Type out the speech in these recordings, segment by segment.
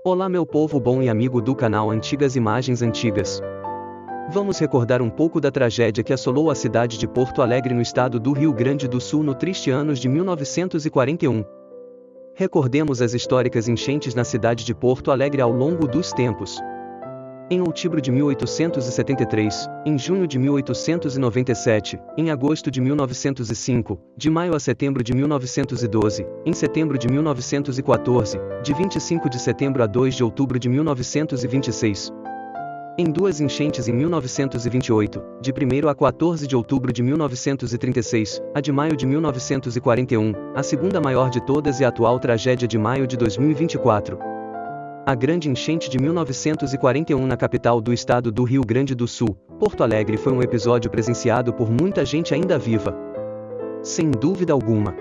Olá meu povo bom e amigo do canal Antigas Imagens Antigas. Vamos recordar um pouco da tragédia que assolou a cidade de Porto Alegre no estado do Rio Grande do Sul no triste ano de 1941. Recordemos as históricas enchentes na cidade de Porto Alegre ao longo dos tempos. Em outubro de 1873, em junho de 1897, em agosto de 1905, de maio a setembro de 1912, em setembro de 1914, de 25 de setembro a 2 de outubro de 1926. Em duas enchentes em 1928, de 1º a 14 de outubro de 1936, a de maio de 1941, a segunda maior de todas e a atual tragédia de maio de 2024. A grande enchente de 1941 na capital do estado do Rio Grande do Sul, Porto Alegre, foi um episódio presenciado por muita gente ainda viva. Sem dúvida alguma,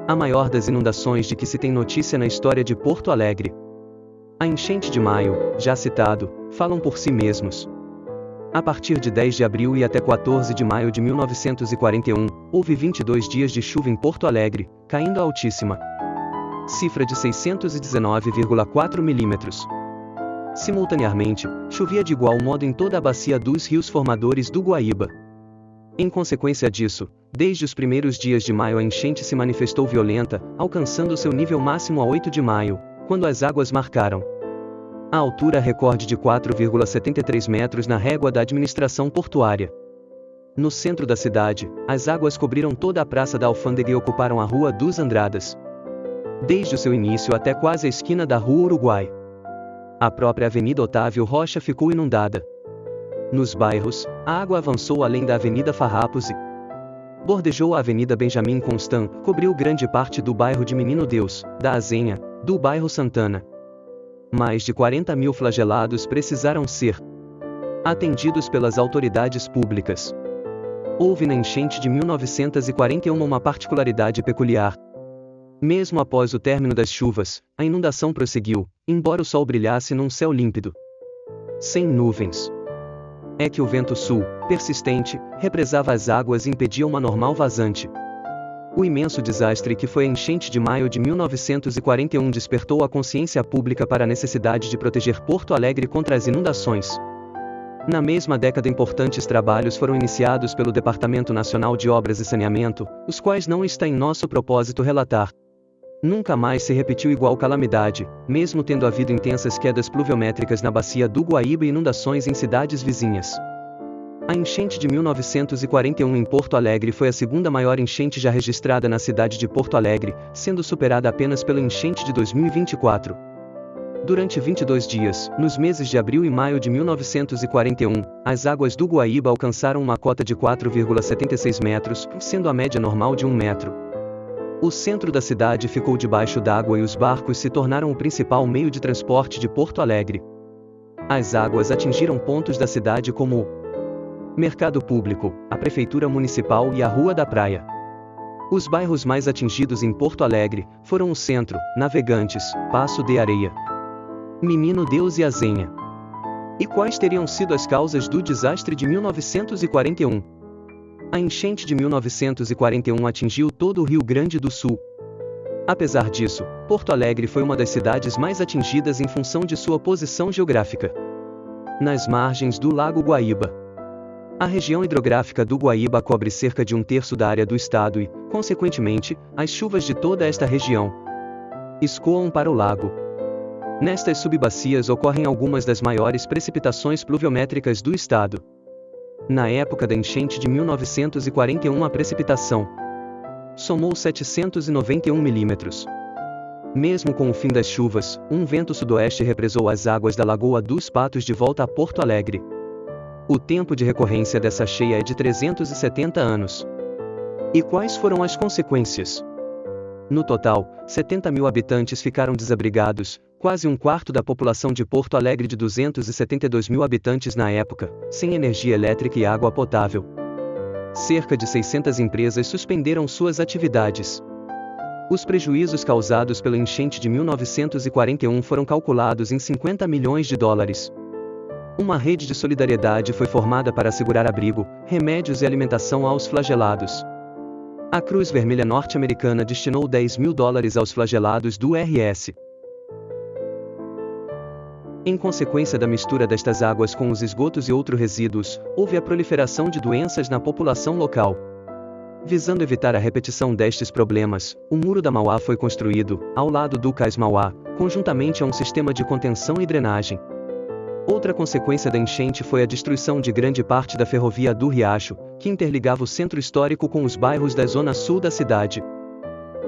a maior das inundações de que se tem notícia na história de Porto Alegre. A enchente de maio, já citado, falam por si mesmos. A partir de 10 de abril e até 14 de maio de 1941, houve 22 dias de chuva em Porto Alegre, caindo a altíssima cifra de 619,4 milímetros. Simultaneamente, chovia de igual modo em toda a bacia dos rios formadores do Guaíba. Em consequência disso, desde os primeiros dias de maio a enchente se manifestou violenta, alcançando seu nível máximo a 8 de maio, quando as águas marcaram a altura recorde de 4,73 metros na régua da administração portuária. No centro da cidade, as águas cobriram toda a Praça da Alfândega e ocuparam a Rua dos Andradas, desde o seu início até quase a esquina da Rua Uruguai. A própria Avenida Otávio Rocha ficou inundada. Nos bairros, a água avançou além da Avenida Farrapos e bordejou a Avenida Benjamin Constant, cobriu grande parte do bairro de Menino Deus, da Azenha, do bairro Santana. Mais de 40 mil flagelados precisaram ser atendidos pelas autoridades públicas. Houve na enchente de 1941 uma particularidade peculiar. Mesmo após o término das chuvas, a inundação prosseguiu, embora o sol brilhasse num céu límpido, sem nuvens. É que o vento sul, persistente, represava as águas e impedia uma normal vazante. O imenso desastre que foi a enchente de maio de 1941 despertou a consciência pública para a necessidade de proteger Porto Alegre contra as inundações. Na mesma década, importantes trabalhos foram iniciados pelo Departamento Nacional de Obras e Saneamento, os quais não está em nosso propósito relatar. Nunca mais se repetiu igual calamidade, mesmo tendo havido intensas quedas pluviométricas na bacia do Guaíba e inundações em cidades vizinhas. A enchente de 1941 em Porto Alegre foi a segunda maior enchente já registrada na cidade de Porto Alegre, sendo superada apenas pela enchente de 2024. Durante 22 dias, nos meses de abril e maio de 1941, as águas do Guaíba alcançaram uma cota de 4,76 metros, sendo a média normal de 1 metro. O centro da cidade ficou debaixo d'água e os barcos se tornaram o principal meio de transporte de Porto Alegre. As águas atingiram pontos da cidade como o Mercado Público, a Prefeitura Municipal e a Rua da Praia. Os bairros mais atingidos em Porto Alegre foram o Centro, Navegantes, Passo de Areia, Menino Deus e Azenha. E quais teriam sido as causas do desastre de 1941? A enchente de 1941 atingiu todo o Rio Grande do Sul. Apesar disso, Porto Alegre foi uma das cidades mais atingidas em função de sua posição geográfica nas margens do Lago Guaíba. A região hidrográfica do Guaíba cobre cerca de 1/3 da área do estado e, consequentemente, as chuvas de toda esta região escoam para o lago. Nestas subbacias ocorrem algumas das maiores precipitações pluviométricas do estado. Na época da enchente de 1941 a precipitação somou 791 milímetros. Mesmo com o fim das chuvas, um vento sudoeste represou as águas da Lagoa dos Patos de volta a Porto Alegre. O tempo de recorrência dessa cheia é de 370 anos. E quais foram as consequências? No total, 70 mil habitantes ficaram desabrigados, quase 1/4 da população de Porto Alegre de 272 mil habitantes na época, sem energia elétrica e água potável. Cerca de 600 empresas suspenderam suas atividades. Os prejuízos causados pela enchente de 1941 foram calculados em 50 milhões de dólares. Uma rede de solidariedade foi formada para assegurar abrigo, remédios e alimentação aos flagelados. A Cruz Vermelha norte-americana destinou $10 mil aos flagelados do RS. Em consequência da mistura destas águas com os esgotos e outros resíduos, houve a proliferação de doenças na população local. Visando evitar a repetição destes problemas, o Muro da Mauá foi construído, ao lado do Cais Mauá, conjuntamente a um sistema de contenção e drenagem. Outra consequência da enchente foi a destruição de grande parte da ferrovia do Riacho, que interligava o centro histórico com os bairros da zona sul da cidade.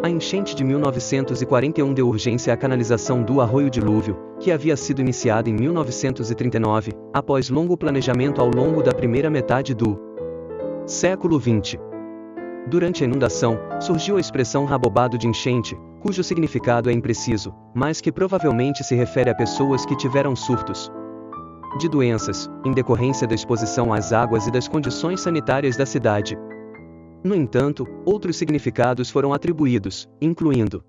A enchente de 1941 deu urgência à canalização do Arroio Dilúvio, que havia sido iniciada em 1939, após longo planejamento ao longo da primeira metade do século XX. Durante a inundação, surgiu a expressão rabobado de enchente, cujo significado é impreciso, mas que provavelmente se refere a pessoas que tiveram surtos de doenças, em decorrência da exposição às águas e das condições sanitárias da cidade. No entanto, outros significados foram atribuídos, incluindo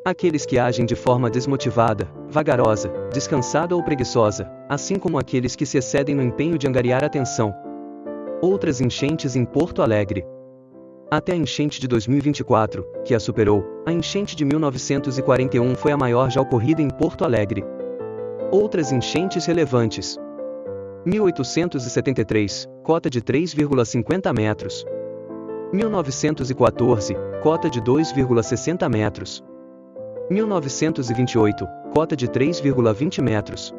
aqueles que agem de forma desmotivada, vagarosa, descansada ou preguiçosa, assim como aqueles que se excedem no empenho de angariar atenção. Outras enchentes em Porto Alegre. Até a enchente de 2024, que a superou, a enchente de 1941 foi a maior já ocorrida em Porto Alegre. Outras enchentes relevantes. 1873, cota de 3,50 metros. 1914, cota de 2,60 metros. 1928, cota de 3,20 metros.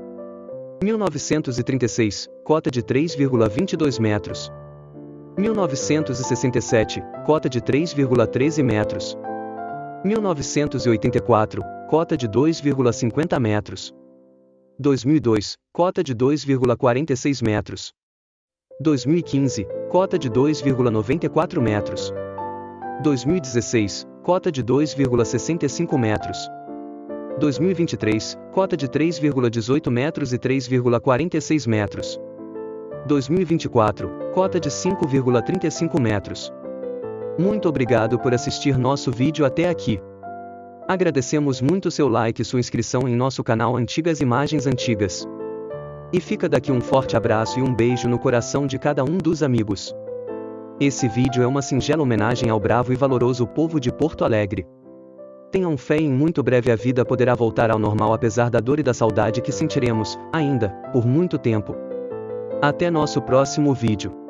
1936, cota de 3,22 metros. 1967, cota de 3,13 metros. 1984, cota de 2,50 metros. 2002, cota de 2,46 metros. 2015, cota de 2,94 metros. 2016, cota de 2,65 metros. 2023, cota de 3,18 metros e 3,46 metros. 2024, cota de 5,35 metros. Muito obrigado por assistir nosso vídeo até aqui. Agradecemos muito seu like e sua inscrição em nosso canal Antigas Imagens Antigas. E fica daqui um forte abraço e um beijo no coração de cada um dos amigos. Esse vídeo é uma singela homenagem ao bravo e valoroso povo de Porto Alegre. Tenham fé e em muito breve a vida poderá voltar ao normal apesar da dor e da saudade que sentiremos, ainda, por muito tempo. Até nosso próximo vídeo.